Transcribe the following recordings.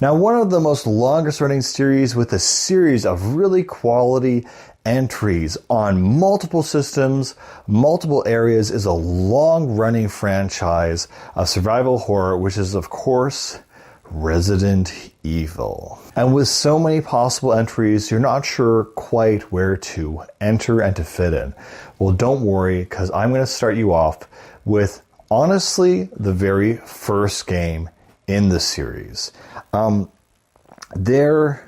Now, one of the most longest running series with a series of really quality entries on multiple systems, multiple areas is a long running franchise of survival horror, which is, of course, Resident Evil. And with so many possible entries, you're not sure quite where to enter and to fit in. Well, don't worry, because I'm going to start you off with, honestly, the very first game in the series. There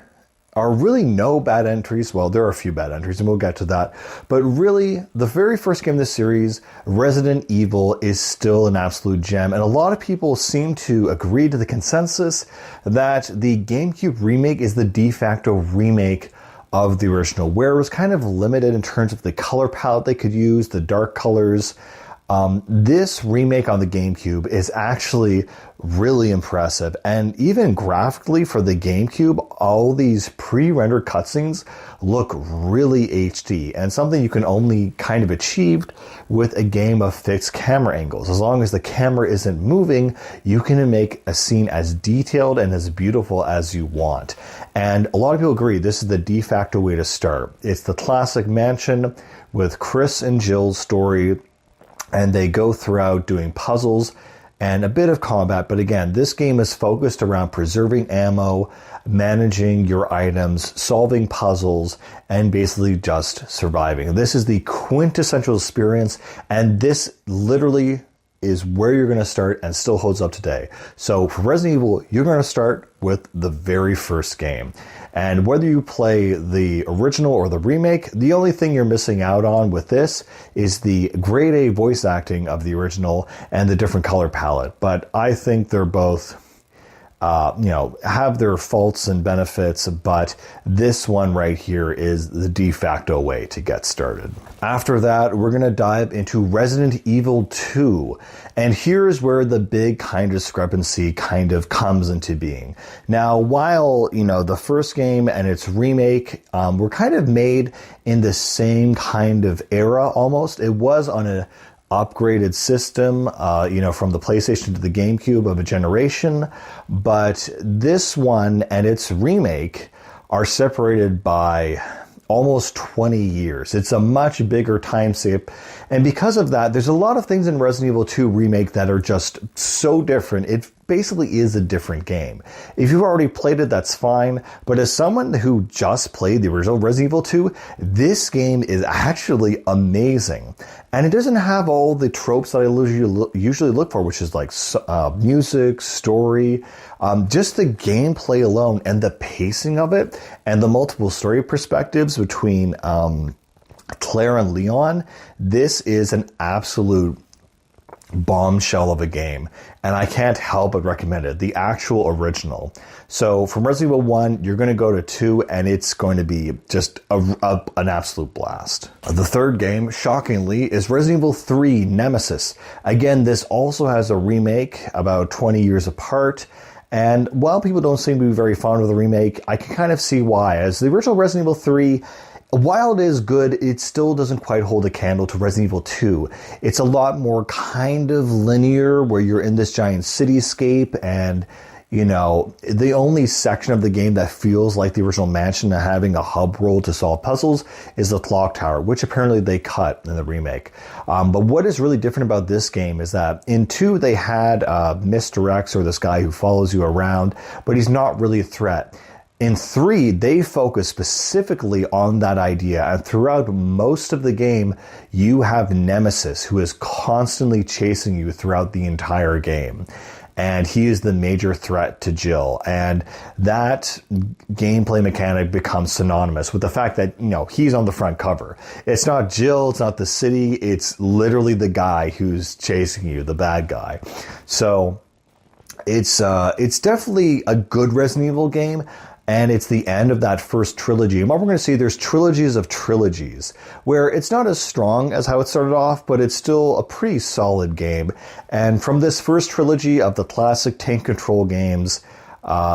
are really no bad entries. Well, there are a few bad entries, and we'll get to that. But really, the very first game in the series, Resident Evil, is still an absolute gem. And a lot of people seem to agree to the consensus that the GameCube remake is the de facto remake of the original, where it was kind of limited in terms of the color palette they could use, the dark colors. This remake on the GameCube is actually really impressive. And even graphically for the GameCube, all these pre-rendered cutscenes look really HD, and something you can only kind of achieve with a game of fixed camera angles. As long as the camera isn't moving, you can make a scene as detailed and as beautiful as you want. And a lot of people agree this is the de facto way to start. It's the classic mansion with Chris and Jill's story, and they go throughout doing puzzles and a bit of combat. But again, this game is focused around preserving ammo, managing your items, solving puzzles, and basically just surviving. This is the quintessential experience, and this literally is where you're going to start and still holds up today. So for Resident Evil, you're going to start with the very first game. And whether you play the original or the remake, the only thing you're missing out on with this is the grade A voice acting of the original and the different color palette. But I think they're both have their faults and benefits, but this one right here is the de facto way to get started. After that, we're going to dive into Resident Evil 2. And here's where the big kind of discrepancy kind of comes into being. Now, while, the first game and its remake were kind of made in the same kind of era almost, it was on a upgraded system, from the PlayStation to the GameCube of a generation. But this one and its remake are separated by almost 20 years. It's a much bigger time skip. And because of that, there's a lot of things in Resident Evil 2 Remake that are just so different. It basically is a different game. If you've already played it, that's fine. But as someone who just played the original Resident Evil 2, this game is actually amazing. And it doesn't have all the tropes that I usually look for, which is like music, story, just the gameplay alone and the pacing of it and the multiple story perspectives between Claire and Leon. This is an absolute bombshell of a game, and I can't help but recommend it, the actual original. So from Resident Evil 1, you're going to go to 2, and it's going to be just an absolute blast. The third game, shockingly, is Resident Evil 3 Nemesis. Again, this also has a remake about 20 years apart. And while people don't seem to be very fond of the remake, I can kind of see why. As the original Resident Evil 3, while it is good, it still doesn't quite hold a candle to Resident Evil 2. It's a lot more kind of linear, where you're in this giant cityscape, and the only section of the game that feels like the original mansion and having a hub world to solve puzzles is the clock tower, which apparently they cut in the remake. But what is really different about this game is that in 2, they had Mr. X, or this guy who follows you around, but he's not really a threat. In 3, they focus specifically on that idea, and throughout most of the game, you have Nemesis, who is constantly chasing you throughout the entire game. And he is the major threat to Jill. And that gameplay mechanic becomes synonymous with the fact that, he's on the front cover. It's not Jill, it's not the city, it's literally the guy who's chasing you, the bad guy. So it's definitely a good Resident Evil game. And it's the end of that first trilogy. And what we're going to see, there's trilogies of trilogies, where it's not as strong as how it started off, but it's still a pretty solid game. And from this first trilogy of the classic tank control games,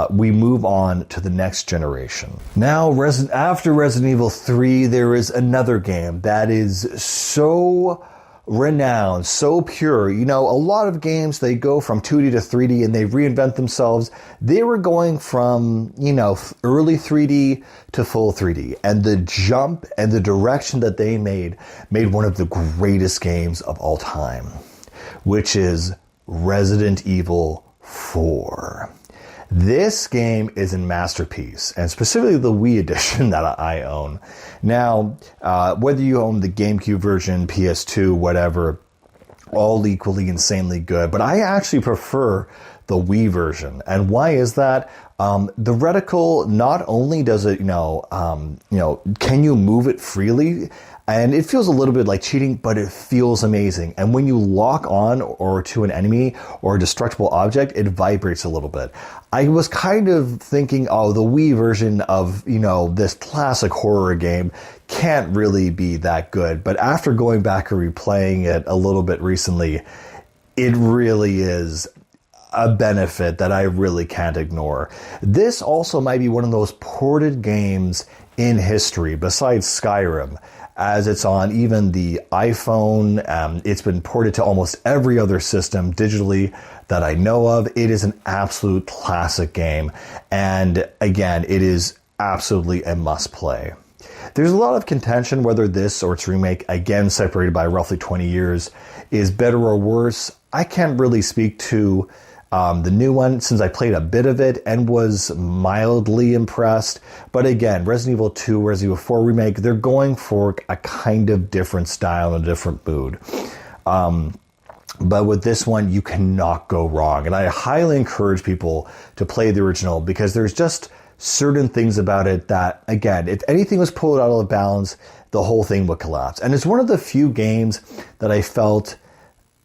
we move on to the next generation. Now, after Resident Evil 3, there is another game that is so renowned, so pure. You know, a lot of games, they go from 2D to 3D and they reinvent themselves. They were going from, you know, early 3D to full 3D. And the jump and the direction that they made one of the greatest games of all time, which is Resident Evil 4. This game is a masterpiece, and specifically the Wii edition that I own. Now, whether you own the GameCube version, PS2, whatever, all equally insanely good, but I actually prefer the Wii version. And why is that? The reticle, not only does it, can you move it freely? And it feels a little bit like cheating, but it feels amazing. And when you lock on or to an enemy or a destructible object, it vibrates a little bit. I was kind of thinking, oh, the Wii version of, this classic horror game can't really be that good. But after going back and replaying it a little bit recently, it really is a benefit that I really can't ignore. This also might be one of those ported games in history, besides Skyrim, as it's on even the iPhone. It's been ported to almost every other system digitally that I know of. It is an absolute classic game. And again, it is absolutely a must play. There's a lot of contention whether this or its remake, again separated by roughly 20 years, is better or worse. I can't really speak to the new one, since I played a bit of it and was mildly impressed. But again, Resident Evil 2, Resident Evil 4 remake, they're going for a kind of different style and a different mood. But with this one, you cannot go wrong. And I highly encourage people to play the original, because there's just certain things about it that, again, if anything was pulled out of balance, the whole thing would collapse. And it's one of the few games that I felt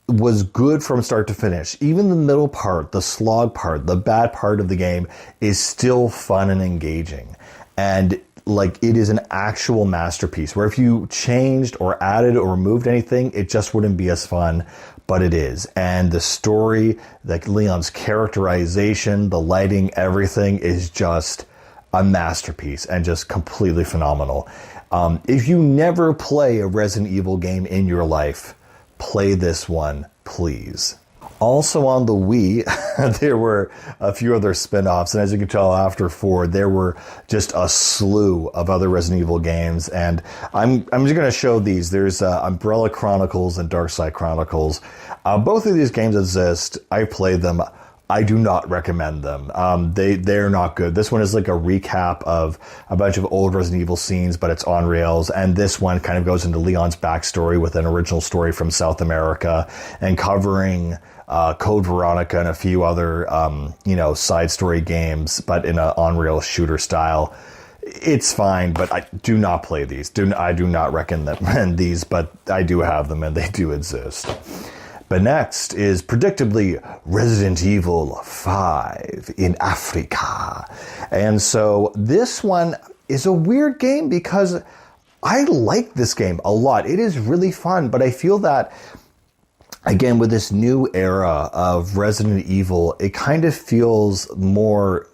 was good from start to finish. Even the middle part, the slog part, the bad part of the game is still fun and engaging. And it is an actual masterpiece, where if you changed or added or removed anything, it just wouldn't be as fun, but it is. And the story, like Leon's characterization, the lighting, everything is just a masterpiece and just completely phenomenal. If you never play a Resident Evil game in your life, play this one, please. Also on the Wii, there were a few other spin-offs, and as you can tell after 4, there were just a slew of other Resident Evil games, and I'm just going to show these. There's Umbrella Chronicles and Darkside Chronicles. Both of these games exist. I played them. I do not recommend them. They're not good. This one is like a recap of a bunch of old Resident Evil scenes, but it's on rails. And this one kind of goes into Leon's backstory with an original story from South America and covering Code Veronica and a few other, side story games, but in an on-rail shooter style. It's fine, but I do not play these. I do not recommend these, but I do have them and they do exist. But next is predictably Resident Evil 5 in Africa. And so this one is a weird game because I like this game a lot. It is really fun, but I feel that, again, with this new era of Resident Evil, it kind of feels more,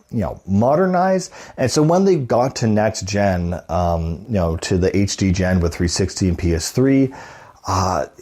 modernized. And so when they got to next gen, to the HD gen with 360 and PS3,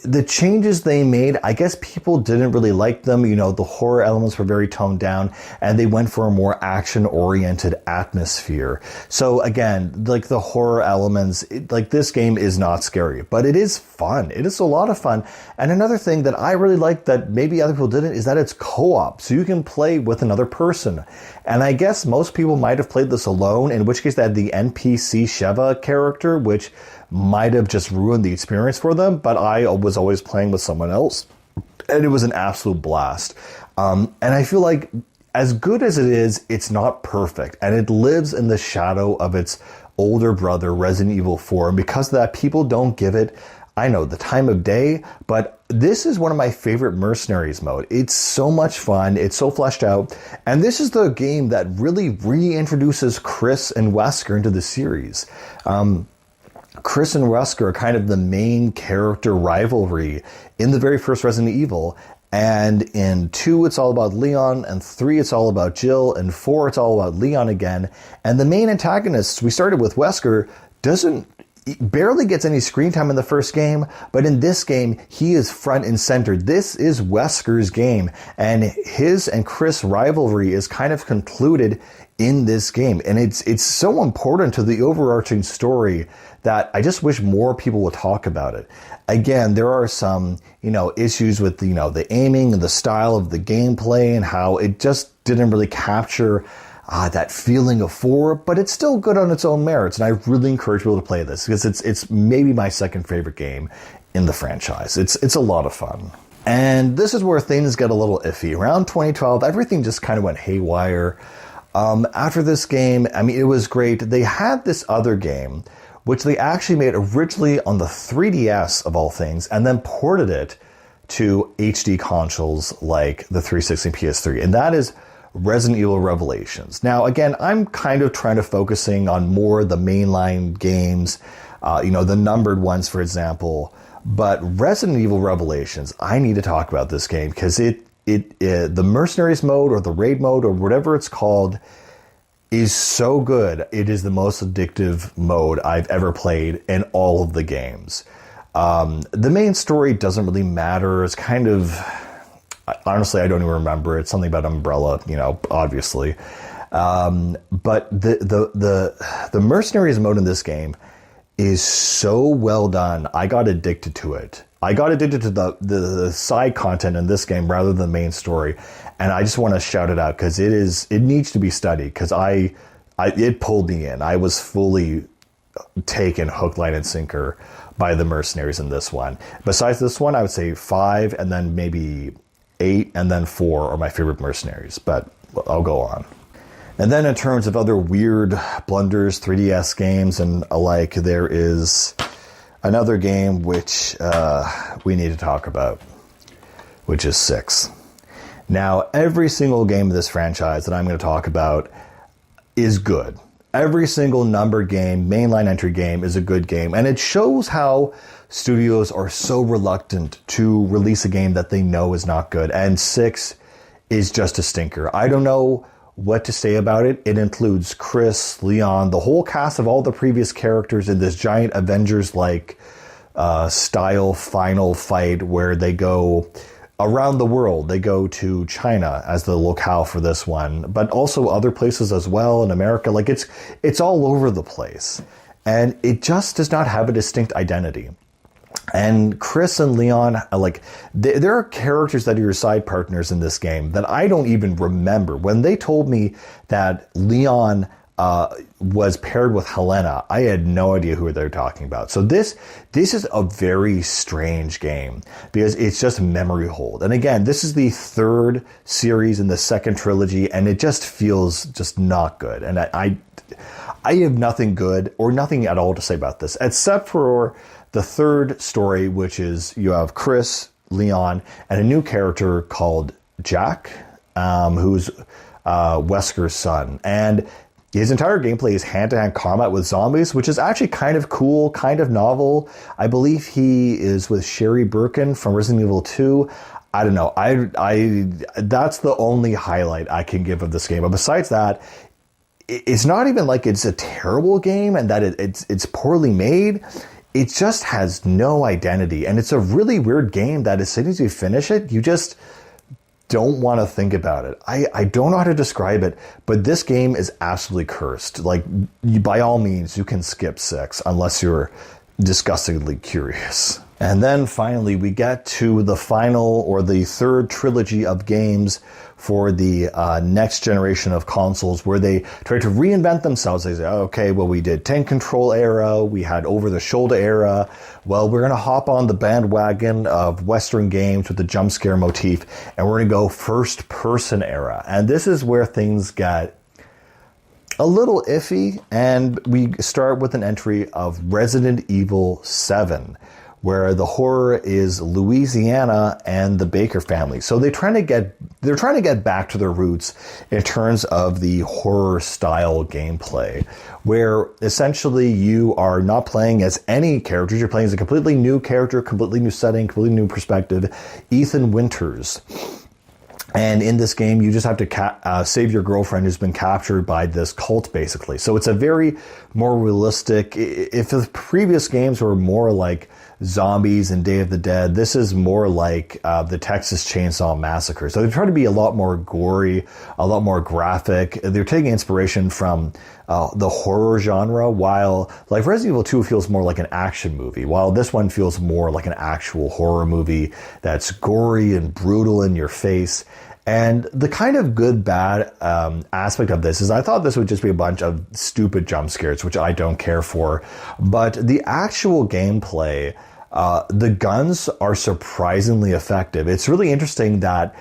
the changes they made, I guess people didn't really like them. The horror elements were very toned down, and they went for a more action-oriented atmosphere. So again, the horror elements, this game is not scary, but it is fun. It is a lot of fun. And another thing that I really like that maybe other people didn't is that it's co-op, so you can play with another person. And I guess most people might have played this alone, in which case they had the NPC Sheva character, which might have just ruined the experience for them, but I was always playing with someone else, and it was an absolute blast. And I feel like, as good as it is, it's not perfect, and it lives in the shadow of its older brother, Resident Evil 4, and because of that, people don't give it, I know, the time of day, but this is one of my favorite Mercenaries mode. It's so much fun, it's so fleshed out, and this is the game that really reintroduces Chris and Wesker into the series. Chris and Wesker are kind of the main character rivalry in the very first Resident Evil. And in 2, it's all about Leon. And 3, it's all about Jill. And 4, it's all about Leon again. And the main antagonist, we started with Wesker, doesn't barely gets any screen time in the first game, but in this game, he is front and center. This is Wesker's game, and his and Chris rivalry is kind of concluded in this game. And it's so important to the overarching story that I just wish more people would talk about it. Again, there are some, issues with, the aiming and the style of the gameplay and how it just didn't really capture that feeling of 4, but it's still good on its own merits. And I really encourage people to play this because it's maybe my second favorite game in the franchise. It's a lot of fun. And this is where things get a little iffy. Around 2012, everything just kind of went haywire. After this game, it was great. They had this other game, which they actually made originally on the 3DS of all things, and then ported it to HD consoles like the 360 and PS3. And that is Resident Evil Revelations. Now, again, I'm kind of trying to focusing on more the mainline games, the numbered ones, for example. But Resident Evil Revelations, I need to talk about this game because the Mercenaries mode or the Raid mode or whatever it's called is so good. It is the most addictive mode I've ever played in all of the games. The main story doesn't really matter. It's kind of, honestly, I don't even remember. It's something about Umbrella, obviously. But the Mercenaries mode in this game is so well done. I got addicted to it. I got addicted to the side content in this game rather than the main story. And I just want to shout it out because it needs to be studied because it pulled me in. I was fully taken hook, line, and sinker by the Mercenaries in this one. Besides this one, I would say 5 and then maybe 8 and then 4 are my favorite Mercenaries, but I'll go on. And then in terms of other weird blunders, 3DS games and alike, there is another game which we need to talk about, which is 6. Now, every single game of this franchise that I'm going to talk about is good. Every single numbered game, mainline entry game is a good game. And it shows how studios are so reluctant to release a game that they know is not good. And 6 is just a stinker. I don't know what to say about it. It includes Chris, Leon, the whole cast of all the previous characters in this giant Avengers-like style final fight where they go around the world. They go to China as the locale for this one, but also other places as well in America. Like it's all over the place. And it just does not have a distinct identity. And Chris and Leon, there are characters that are your side partners in this game that I don't even remember. When they told me that Leon was paired with Helena, I had no idea who they were talking about. So this is a very strange game because it's just memory hold. And again, this is the 3rd series in the 2nd trilogy, and it just feels just not good. And I have nothing good or nothing at all to say about this, except for the 3rd story, which is you have Chris, Leon, and a new character called Jack, who's Wesker's son. And his entire gameplay is hand-to-hand combat with zombies, which is actually kind of cool, kind of novel. I believe he is with Sherry Birkin from Resident Evil 2. I don't know. That's the only highlight I can give of this game. But besides that, it's not even like it's a terrible game and that it's poorly made. It just has no identity. And it's a really weird game that as soon as you finish it, you just don't want to think about it. I don't know how to describe it, but this game is absolutely cursed. Like, by all means, you can skip 6 unless you're disgustingly curious. And then finally, we get to the final or the 3rd trilogy of games for the next generation of consoles where they try to reinvent themselves. They say, okay, well, we did tank control era, we had over-the-shoulder era. Well, we're going to hop on the bandwagon of Western games with the jump scare motif, and we're going to go first-person era. And this is where things got a little iffy, and we start with an entry of Resident Evil 7. Where the horror is Louisiana and the Baker family. So they're trying to get back to their roots in terms of the horror style gameplay, where essentially you are not playing as any characters, you're playing as a completely new character, completely new setting, completely new perspective, Ethan Winters. And in this game, you just have to save your girlfriend who's been captured by this cult, basically. So it's a very more realistic. If the previous games were more like zombies and Day of the Dead, this is more like the Texas Chainsaw Massacre. So they're trying to be a lot more gory, a lot more graphic. They're taking inspiration from the horror genre, while like Resident Evil 2 feels more like an action movie, while this one feels more like an actual horror movie that's gory and brutal in your face. And the kind of good-bad aspect of this is I thought this would just be a bunch of stupid jump scares, which I don't care for. But the actual gameplay, the guns are surprisingly effective. It's really interesting that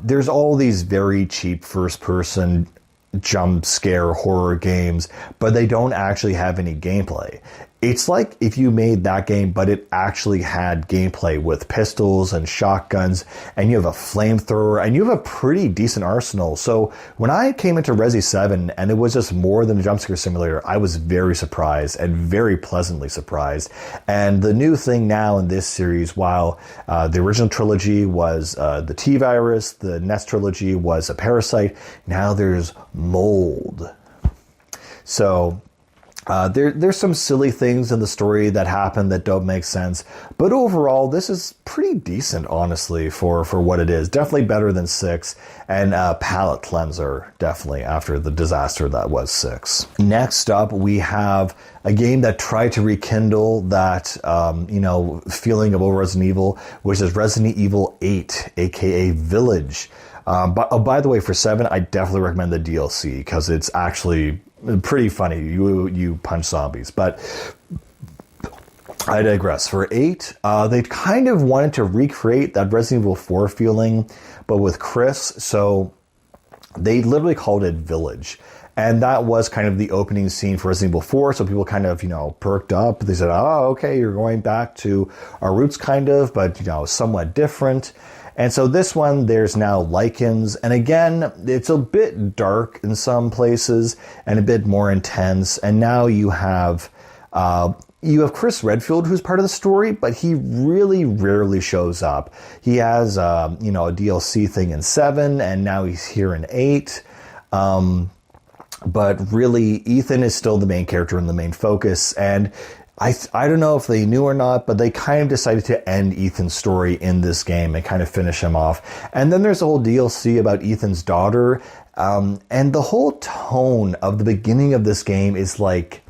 there's all these very cheap first-person jump scare horror games, but they don't actually have any gameplay. It's like if you made that game, but it actually had gameplay with pistols and shotguns, and you have a flamethrower, and you have a pretty decent arsenal. So when I came into Resi 7 and it was just more than a jump scare simulator, I was very surprised and very pleasantly surprised. And the new thing now in this series, while the original trilogy was the T-Virus, the NES trilogy was a parasite, now there's mold. So there's some silly things in the story that happen that don't make sense, but overall, this is pretty decent, honestly, for what it is. Definitely better than 6, and a palate cleanser, definitely, after the disaster that was 6. Next up, we have a game that tried to rekindle that, feeling of old Resident Evil, which is Resident Evil 8, aka Village. By the way, for 7, I definitely recommend the DLC, because it's actually pretty funny. You punch zombies, but I digress. For 8, they kind of wanted to recreate that Resident Evil 4 feeling, but with Chris. So they literally called it Village. And that was kind of the opening scene for Resident Evil 4. So people kind of, perked up. They said, oh, okay, you're going back to our roots kind of, but, somewhat different. And so this one, there's now lichens. And again, it's a bit dark in some places and a bit more intense. And now you have Chris Redfield, who's part of the story, but he really rarely shows up. He has, a DLC thing in 7, and now he's here in 8. But really, Ethan is still the main character and the main focus. And I don't know if they knew or not, but they kind of decided to end Ethan's story in this game and kind of finish him off. And then there's a whole DLC about Ethan's daughter. And the whole tone of the beginning of this game is like,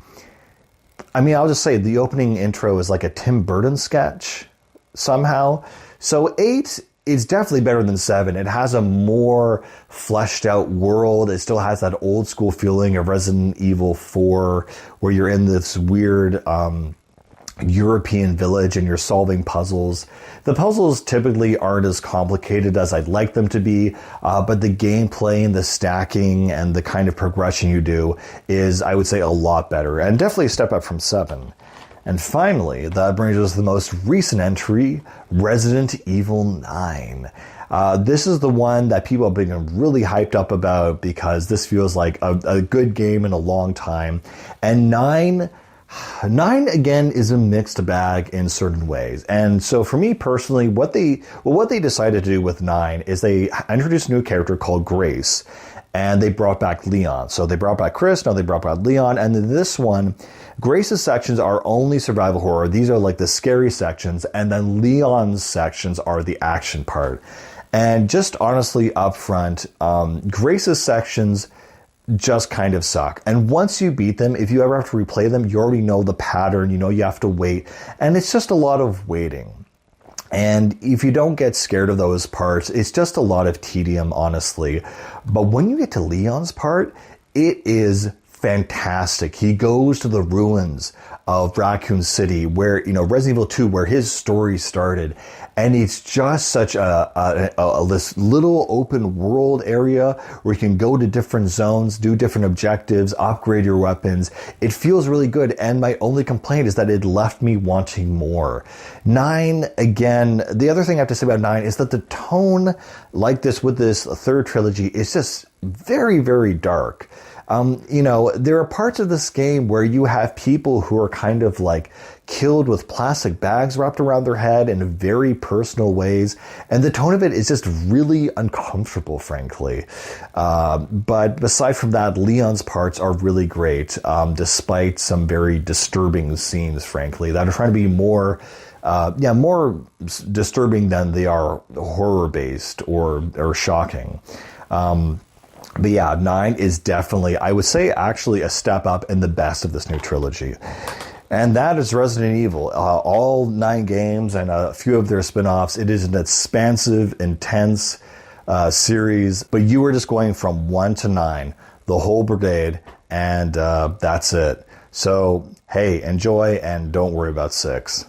I'll just say the opening intro is like a Tim Burton sketch somehow. So 8 is definitely better than 7. It has a more fleshed out world. It still has that old school feeling of Resident Evil 4, where you're in this weird European village and you're solving puzzles. The puzzles typically aren't as complicated as I'd like them to be, but the gameplay and the stacking and the kind of progression you do is, I would say, a lot better, and definitely a step up from 7. And finally, that brings us to the most recent entry, Resident Evil 9. This is the one that people have been really hyped up about because this feels like a good game in a long time. And 9 again is a mixed bag in certain ways. And so for me personally, what they decided to do with 9 is they introduced a new character called Grace, and they brought back Leon. So they brought back Chris, now they brought back Leon, and in this one, Grace's sections are only survival horror. These are like the scary sections, and then Leon's sections are the action part. And just honestly up front, Grace's sections just kind of suck. And once you beat them, if you ever have to replay them, you already know the pattern, you have to wait. And it's just a lot of waiting. And if you don't get scared of those parts, it's just a lot of tedium, honestly. But when you get to Leon's part, it is fantastic. He goes to the ruins of Raccoon City, where, Resident Evil 2, where his story started. And it's just such this little open world area where you can go to different zones, do different objectives, upgrade your weapons. It feels really good. And my only complaint is that it left me wanting more. 9, again, the other thing I have to say about 9 is that the tone like this with this third trilogy is just very, very dark. There are parts of this game where you have people who are kind of like killed with plastic bags wrapped around their head in very personal ways. And the tone of it is just really uncomfortable, frankly. But aside from that, Leon's parts are really great, despite some very disturbing scenes, frankly, that are trying to be more disturbing than they are horror-based or shocking. But yeah, 9 is definitely, I would say, actually a step up in the best of this new trilogy. And that is Resident Evil. All 9 games and a few of their spin-offs. It is an expansive, intense series, but you were just going from 1 to 9, the whole brigade, and that's it. So, hey, enjoy and don't worry about 6.